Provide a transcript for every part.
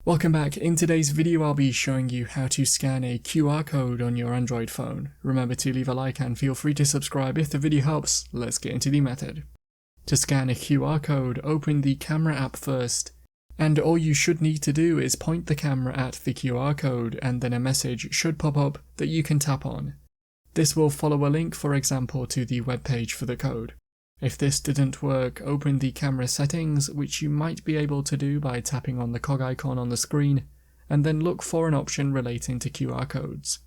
Welcome back. In today's video I'll be showing you how to scan a QR code on your Android phone. Remember to leave a like and feel free to subscribe if the video helps. Let's get into the method. To scan a QR code, open the camera app first, and all you should need to do is point the camera at the QR code and then a message should pop up that you can tap on. This will follow a link, for example, to the web page for the code. If this didn't work, open the camera settings, which you might be able to do by tapping on the cog icon on the screen, and then look for an option relating to QR codes.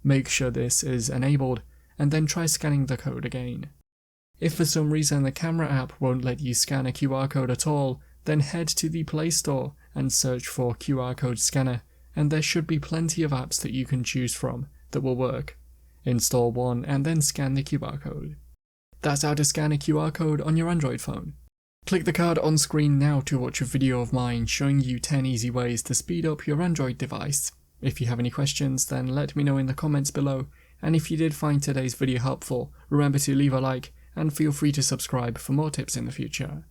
Make sure this is enabled, and then try scanning the code again. If for some reason the camera app won't let you scan a QR code at all, then head to the Play Store and search for QR code scanner, and there should be plenty of apps that you can choose from that will work. Install one and then scan the QR code. That's how to scan a QR code on your Android phone. Click the card on screen now to watch a video of mine showing you 10 easy ways to speed up your Android device. If you have any questions, then let me know in the comments below, and if you did find today's video helpful, remember to leave a like and feel free to subscribe for more tips in the future.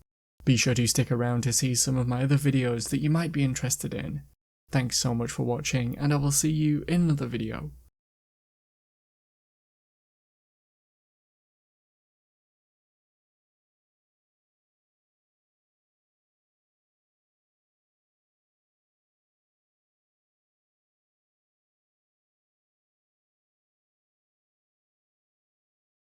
Be sure to stick around to see some of my other videos that you might be interested in. Thanks so much for watching, and I will see you in another video.